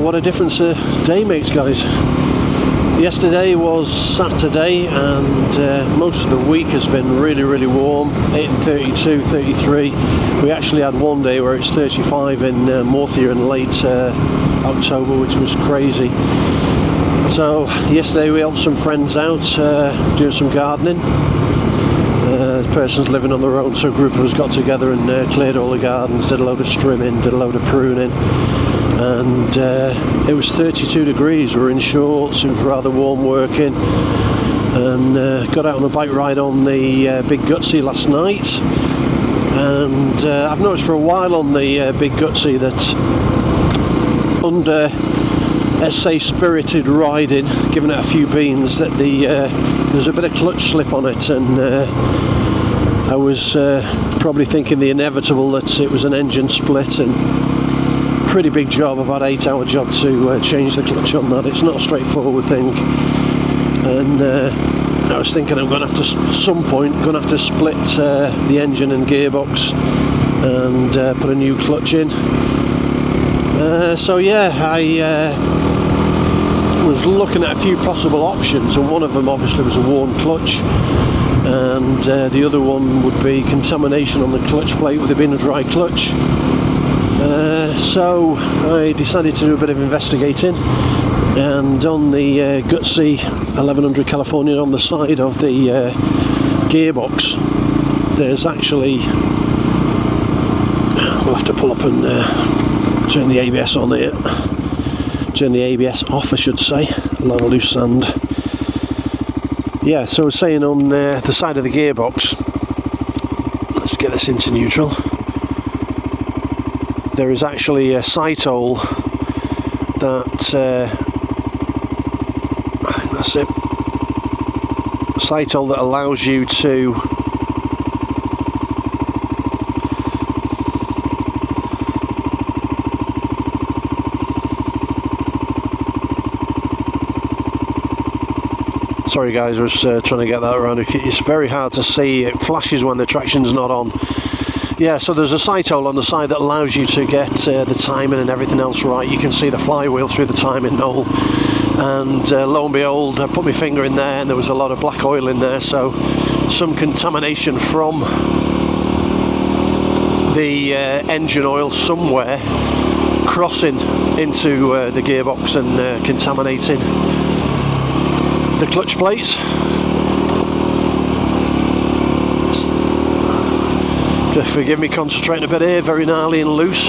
what a difference a day makes, guys. Yesterday was Saturday, and most of the week has been really warm, 32, 33. We actually had one day where it's 35 in Morthia in late October, which was crazy. So yesterday we helped some friends out doing some gardening. The person's living on their own, so a group of us got together and cleared all the gardens, did a load of trimming, did a load of pruning, and it was 32 degrees. We were in shorts, it was rather warm working, and got out on the bike ride on the Big Gutsy last night. And I've noticed for a while on the Big Gutsy that under, let's say, spirited riding, giving it a few beans, that there's a bit of clutch slip on it, and I was probably thinking the inevitable, that it was an engine split, and pretty big job, about 8-hour job to change the clutch on that. It's not a straightforward thing, and I was thinking I'm going to have to, at some point, going to have to split the engine and gearbox and put a new clutch in. So yeah, I was looking at a few possible options, and one of them obviously was a worn clutch, and the other one would be contamination on the clutch plate with it being a dry clutch. So I decided to do a bit of investigating, and on the Gutsy 1100 California, on the side of the gearbox, there's actually, we'll have to pull up and turn the ABS on here. Turn the ABS off, I should say. A lot of loose sand. Yeah, so I was saying on the side of the gearbox, let's get this into neutral, there is actually a sight hole that, I think that's it, a sight hole that allows you to sorry guys, I was trying to get that around. It's very hard to see, it flashes when the traction's not on. Yeah, so there's a sight hole on the side that allows you to get the timing and everything else right. You can see the flywheel through the timing hole, and lo and behold, I put my finger in there and there was a lot of black oil in there, so some contamination from the engine oil somewhere crossing into the gearbox and contaminating the clutch plates. Forgive me concentrating a bit here, very gnarly and loose.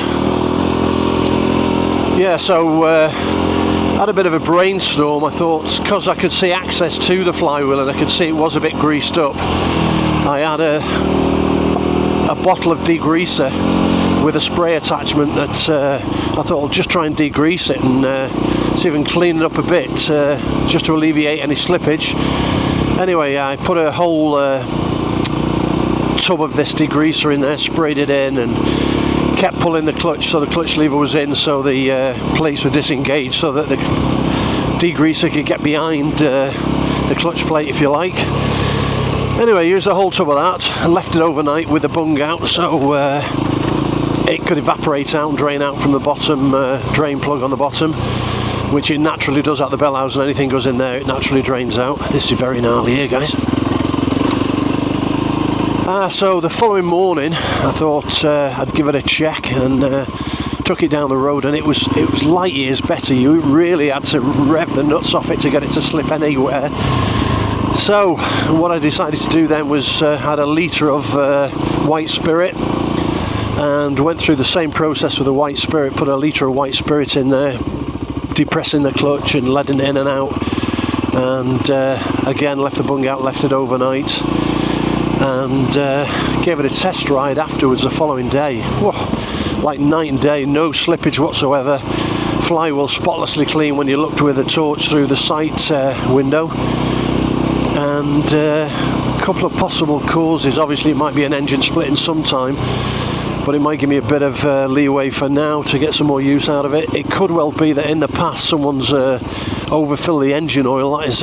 Yeah, so had a bit of a brainstorm. I thought, because I could see access to the flywheel and I could see it was a bit greased up, I had a bottle of degreaser with a spray attachment that I thought I'll just try and degrease it and see if I can clean it up a bit, just to alleviate any slippage. Anyway, I put a whole tub of this degreaser in there, sprayed it in, and kept pulling the clutch so the clutch lever was in, so the plates were disengaged, so that the degreaser could get behind the clutch plate, if you like. Anyway, used a whole tub of that and left it overnight with the bung out, so it could evaporate out and drain out from the bottom drain plug on the bottom, which it naturally does at the bell house, and anything goes in there, it naturally drains out. This is very gnarly here, guys. So the following morning, I thought I'd give it a check, and took it down the road, and it was light years better. You really had to rev the nuts off it to get it to slip anywhere. So what I decided to do then was had a litre of white spirit, and went through the same process with the white spirit. Put a litre of white spirit in there, depressing the clutch and letting it in and out, and again left the bung out, left it overnight, and gave it a test ride afterwards the following day. Whoa, like night and day, no slippage whatsoever, flywheel spotlessly clean when you looked with a torch through the sight window. And a couple of possible causes. Obviously it might be an engine splitting sometime, but it might give me a bit of leeway for now to get some more use out of it. It could well be that in the past someone's overfilled the engine oil. That is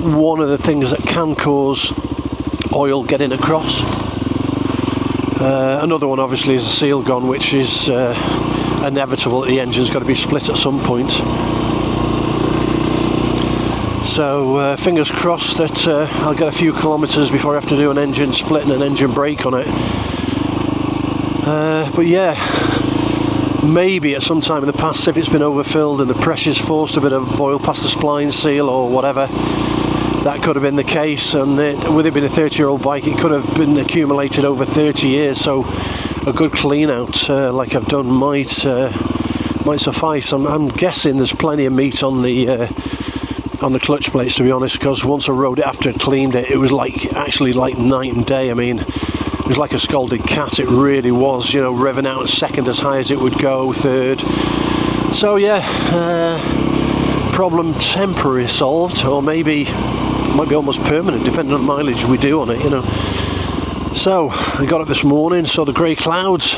one of the things that can cause oil getting across. Another one obviously is a seal gone, which is inevitable that the engine's got to be split at some point. So fingers crossed that I'll get a few kilometres before I have to do an engine split and an engine brake on it. But yeah, maybe at some time in the past, if it's been overfilled and the pressure's forced a bit of oil past the spline seal or whatever, that could have been the case. And with it being a 30-year-old bike, it could have been accumulated over 30 years. So a good clean out like I've done might suffice. I'm guessing there's plenty of meat on the clutch plates, to be honest, because once I rode it after I cleaned it, it was actually like night and day. I mean, it was like a scalded cat. It really was, you know, revving out second as high as it would go, third. So yeah, problem temporary solved, or maybe might be almost permanent, depending on the mileage we do on it, you know. So I got up this morning, saw the grey clouds.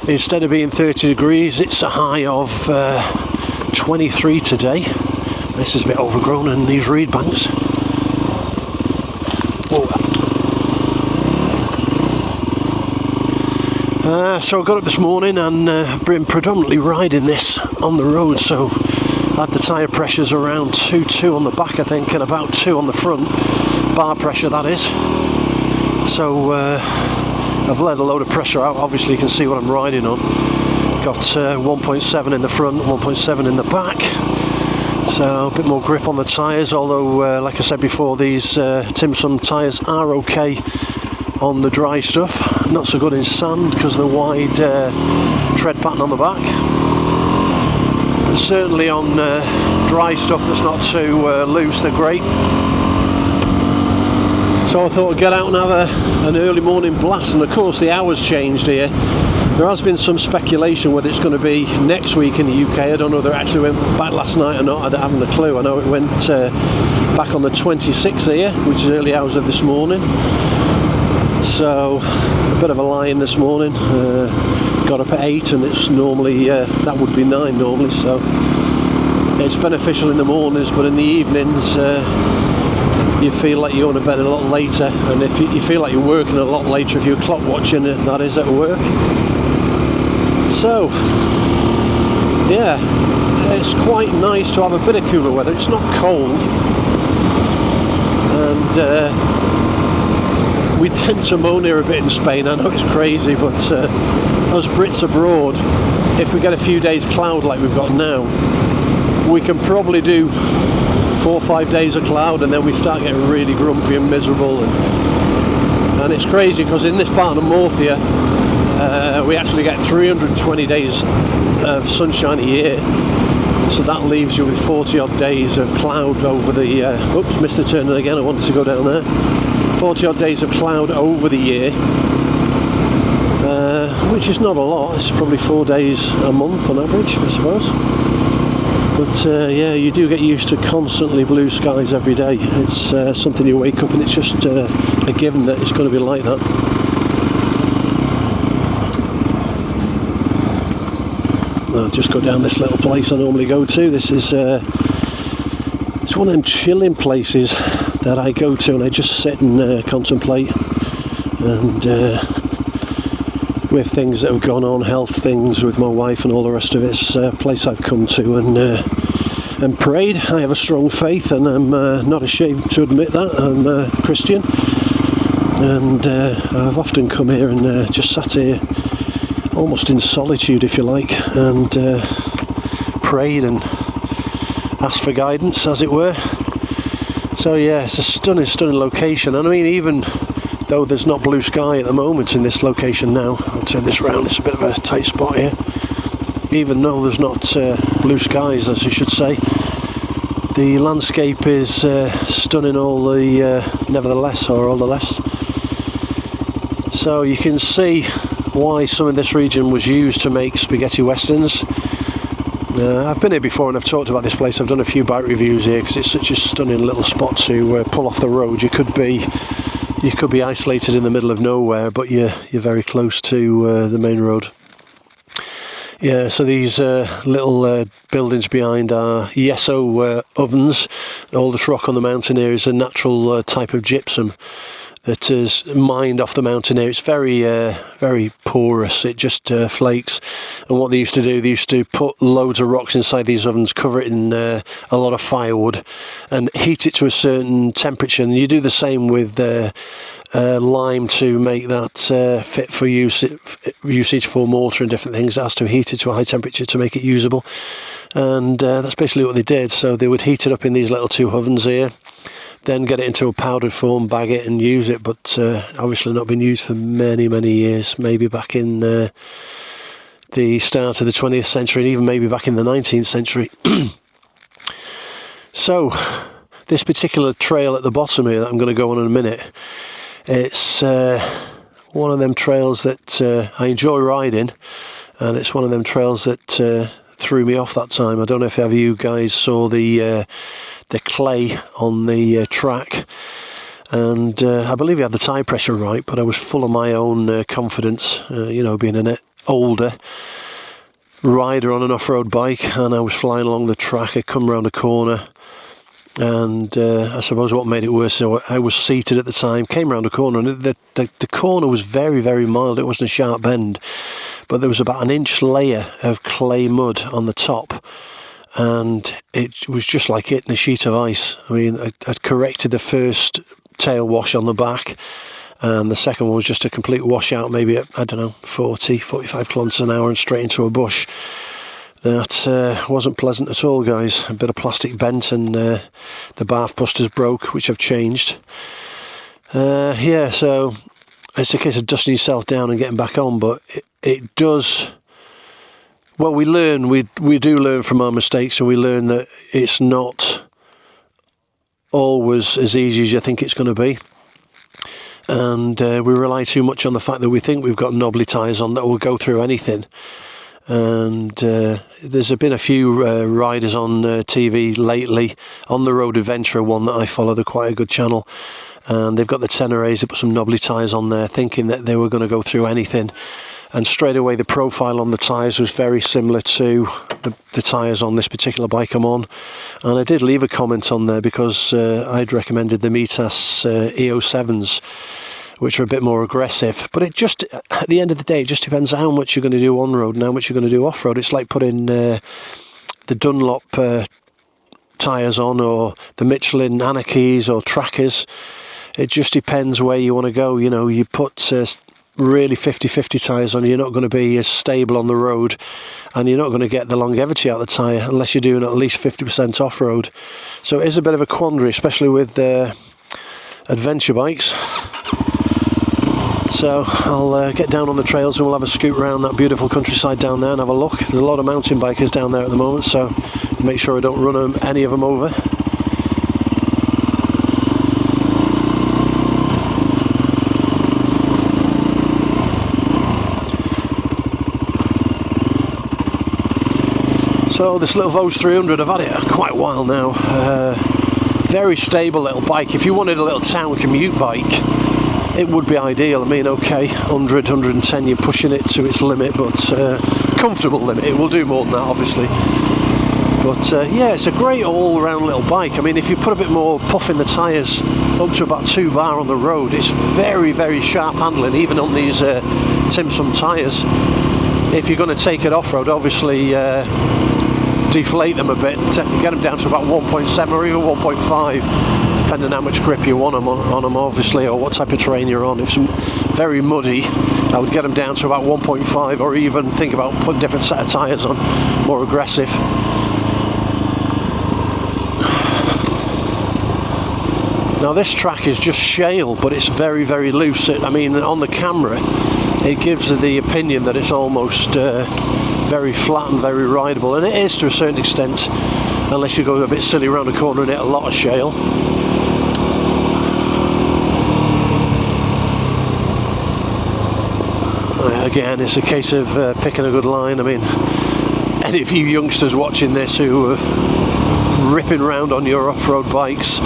Instead of being 30 degrees, it's a high of 23 today. This is a bit overgrown in these reed banks. Whoa. So I got up this morning and I've been predominantly riding this on the road, so I had the tyre pressures around 2.2 on the back, I think, and about 2 on the front, bar pressure that is. So I've let a load of pressure out. Obviously you can see what I'm riding on. Got 1.7 in the front, 1.7 in the back. So a bit more grip on the tyres, although like I said before, these Timson tyres are okay on the dry stuff. Not so good in sand because of the wide tread pattern on the back. But certainly on dry stuff that's not too loose, they're great. So I thought I'd get out and have an early morning blast, and of course the hours changed here. There has been some speculation whether it's going to be next week in the UK. I don't know whether it actually went back last night or not. I haven't a clue. I know it went back on the 26th here, which is early hours of this morning. So a bit of a lie-in this morning. Got up at 8 and it's normally, that would be 9 normally, so it's beneficial in the mornings, but in the evenings you feel like you're going to bed a lot later, and if you feel like you're working a lot later if you're clock watching, that is at work. So yeah, it's quite nice to have a bit of cooler weather. It's not cold, and we tend to moan here a bit in Spain. I know it's crazy, but us Brits abroad, if we get a few days cloud like we've got now, we can probably do 4 or 5 days of cloud, and then we start getting really grumpy and miserable, and it's crazy because in this part of Murcia we actually get 320 days of sunshine a year, so that leaves you with 40 odd days of cloud over the oops, missed the turn again, I wanted to go down there. 40 odd days of cloud over the year, which is not a lot. It's probably 4 days a month on average, I suppose. But yeah, you do get used to constantly blue skies every day. It's something you wake up and it's just a given that it's going to be like that. I'll just go down this little place I normally go to. This is it's one of them chilling places that I go to and I just sit and contemplate, and with things that have gone on, health things with my wife and all the rest of it, it's a place I've come to and prayed. I have a strong faith, and I'm not ashamed to admit that. I'm a Christian, and I've often come here and just sat here almost in solitude, if you like, and prayed and asked for guidance, as it were. So yeah, it's a stunning location. And I mean, even though there's not blue sky at the moment in this location now, I'll turn this round, it's a bit of a tight spot here. Even though there's not blue skies, as you should say, the landscape is stunning all the nevertheless, or all the less. So you can see why some of this region was used to make spaghetti westerns. I've been here before and I've talked about this place. I've done a few bike reviews here because it's such a stunning little spot to pull off the road. You could be isolated in the middle of nowhere, but you're very close to the main road. Yeah, so these little buildings behind are yeso ovens. All this rock on the mountain here is a natural type of gypsum that is mined off the mountain here. It's very very porous, it just flakes. And what they used to do, they used to put loads of rocks inside these ovens, cover it in a lot of firewood and heat it to a certain temperature. And you do the same with lime to make that fit for usage for mortar and different things. It has to be heated to a high temperature to make it usable, and that's basically what they did. So they would heat it up in these little two ovens here, then get it into a powdered form, bag it and use it. But obviously not been used for many years, maybe back in the start of the 20th century and even maybe back in the 19th century. So this particular trail at the bottom here that I'm going to go on in a minute, it's one of them trails that I enjoy riding, and it's one of them trails that threw me off that time. I don't know if ever you guys saw the clay on the track, and I believe he had the tyre pressure right, but I was full of my own confidence, you know, being an older rider on an off-road bike, and I was flying along the track. I come round a corner, and I suppose what made it worse, so I was seated at the time, came round a corner, and the corner was very mild. It wasn't a sharp bend, but there was about an inch layer of clay mud on the top, and it was just like hitting a sheet of ice. I mean, I'd corrected the first tail wash on the back, and the second one was just a complete washout, maybe at, I don't know, 45 kilometres an hour and straight into a bush. That wasn't pleasant at all, guys. A bit of plastic bent, and the bath busters broke, which I've changed. Yeah, so it's a case of dusting yourself down and getting back on, but it does... Well, we do learn from our mistakes, and we learn that it's not always as easy as you think it's going to be. And we rely too much on the fact that we think we've got knobbly tyres on that will go through anything. And there's been a few riders on TV lately. On the Road Adventurer, one that I follow, they're quite a good channel, and they've got the Tenerés. They put some knobbly tyres on there, thinking that they were going to go through anything, and straight away the profile on the tyres was very similar to the tyres on this particular bike I'm on. And I did leave a comment on there because I'd recommended the Mitas EO7s, which are a bit more aggressive. But it just, at the end of the day, it just depends how much you're going to do on-road and how much you're going to do off-road. It's like putting the Dunlop tyres on, or the Michelin Anarchies or Trackers. It just depends where you want to go. You know, you put really 50-50 tyres on, you're not going to be as stable on the road, and you're not going to get the longevity out of the tyre unless you're doing at least 50% off-road. So it is a bit of a quandary, especially with adventure bikes. So I'll get down on the trails and we'll have a scoot around that beautiful countryside down there and have a look. There's a lot of mountain bikers down there at the moment, so make sure I don't run any of them over. So this little Voge 300, I've had it quite a while now. Very stable little bike. If you wanted a little town commute bike, it would be ideal. I mean, okay, 100, 110, you're pushing it to its limit, but comfortable limit. It will do more than that, obviously. But yeah, it's a great all-round little bike. I mean, if you put a bit more puff in the tyres, up to about 2 bar on the road, it's very sharp handling, even on these Tim Sum tyres. If you're going to take it off-road, obviously deflate them a bit, get them down to about 1.7 or even 1.5. Depending on how much grip you want on them, obviously, or what type of terrain you're on. If it's very muddy, I would get them down to about 1.5, or even think about putting a different set of tyres on, more aggressive. Now this track is just shale, but it's very loose. I mean, on the camera, it gives the opinion that it's almost very flat and very rideable, and it is to a certain extent, unless you go a bit silly around the corner and hit a lot of shale. Again, it's a case of picking a good line. I mean, any of you youngsters watching this who are ripping around on your off-road bikes,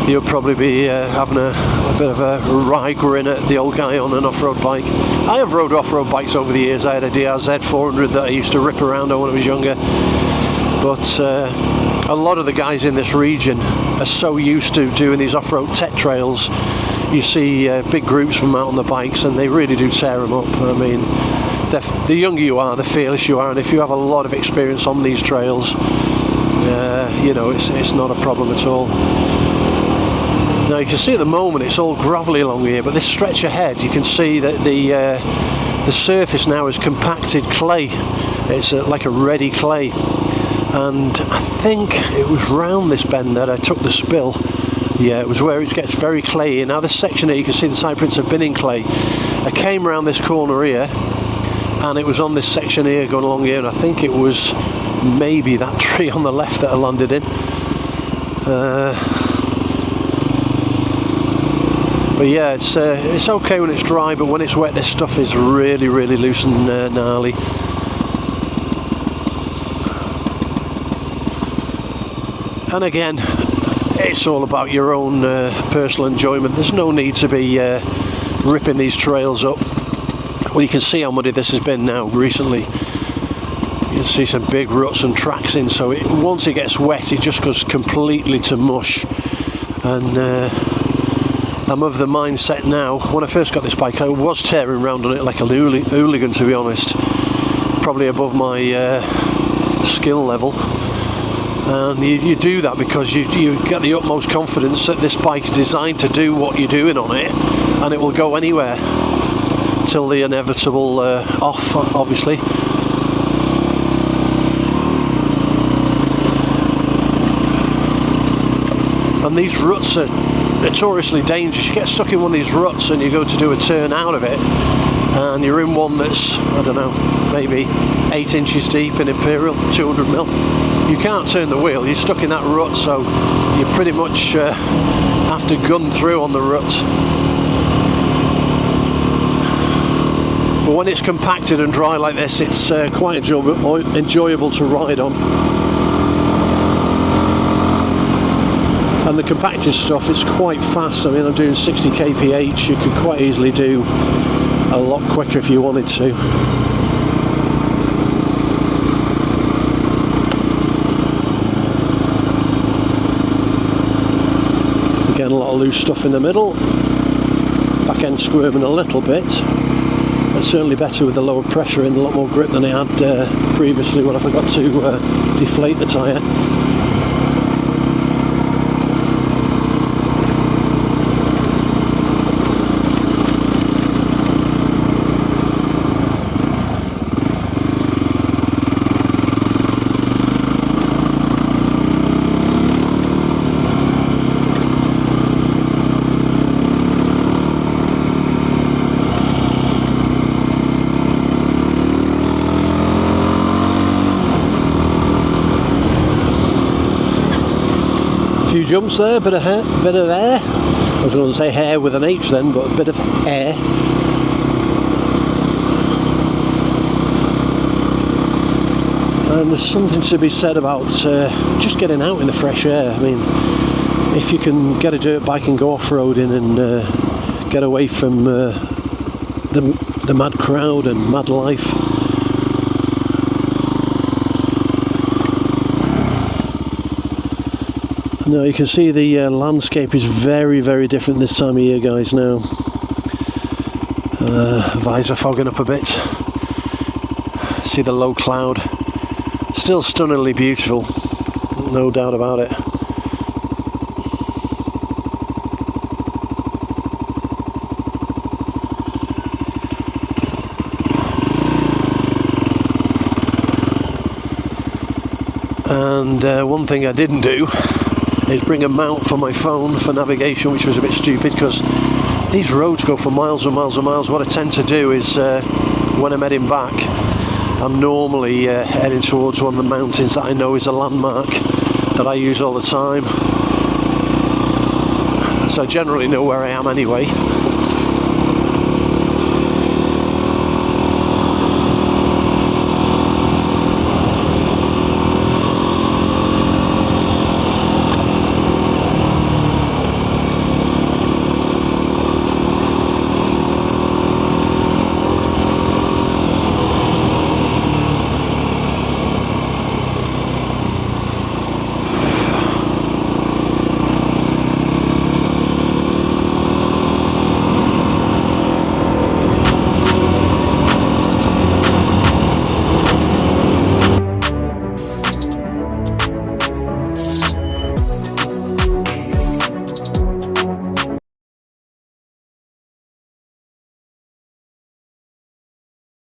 you'll probably be having a bit of a wry grin at the old guy on an off-road bike. I have rode off-road bikes over the years. I had a DRZ 400 that I used to rip around on when I was younger. But a lot of the guys in this region are so used to doing these off-road tech trails you see big groups from out on the bikes, and they really do tear them up. I mean, the younger you are, the fearless you are, and if you have a lot of experience on these trails, you know, it's not a problem at all. Now you can see at the moment it's all gravelly along here, but this stretch ahead you can see that the surface now is compacted clay. It's like a ready clay, and I think it was round this bend that I took the spill. Yeah, it was where it gets very clayey. Now this section here, you can see the tire prints have been in clay. I came around this corner here, and it was on this section here going along here, and I think it was maybe that tree on the left that I landed in. But yeah, it's okay when it's dry, but when it's wet this stuff is really, really loose and gnarly. And again, it's all about your own personal enjoyment. There's no need to be ripping these trails up. Well, you can see how muddy this has been now recently. You can see some big ruts and tracks in, so once it gets wet it just goes completely to mush. And I'm of the mindset now, when I first got this bike I was tearing around on it like a hooligan, to be honest, probably above my skill level. And you do that because you get the utmost confidence that this bike's designed to do what you're doing on it, and it will go anywhere till the inevitable off, obviously. And these ruts are notoriously dangerous. You get stuck in one of these ruts and you go to do a turn out of it, and you're in one that's, I don't know, maybe 8 inches deep in Imperial, 200mm. You can't turn the wheel, you're stuck in that rut, so you pretty much have to gun through on the rut. But when it's compacted and dry like this, it's quite enjoyable to ride on. And the compacted stuff is quite fast. I mean, I'm doing 60 kph. You could quite easily do a lot quicker if you wanted to. Again, a lot of loose stuff in the middle. Back end squirming a little bit. It's certainly better with the lower pressure and a lot more grip than I had previously when I forgot to deflate the tyre. Few jumps there, bit of air. I was going to say hair with an H then, but a bit of air. And there's something to be said about just getting out in the fresh air. I mean, if you can get a dirt bike and go off-roading and get away from the mad crowd and mad life. Now you can see the landscape is very, very different this time of year, guys. Now visor fogging up a bit. See the low cloud. Still stunningly beautiful, no doubt about it. And one thing I didn't do is bring a mount for my phone for navigation, which was a bit stupid because these roads go for miles and miles and miles. What I tend to do is when I'm heading back, I'm normally heading towards one of the mountains that I know is a landmark that I use all the time, so I generally know where I am anyway.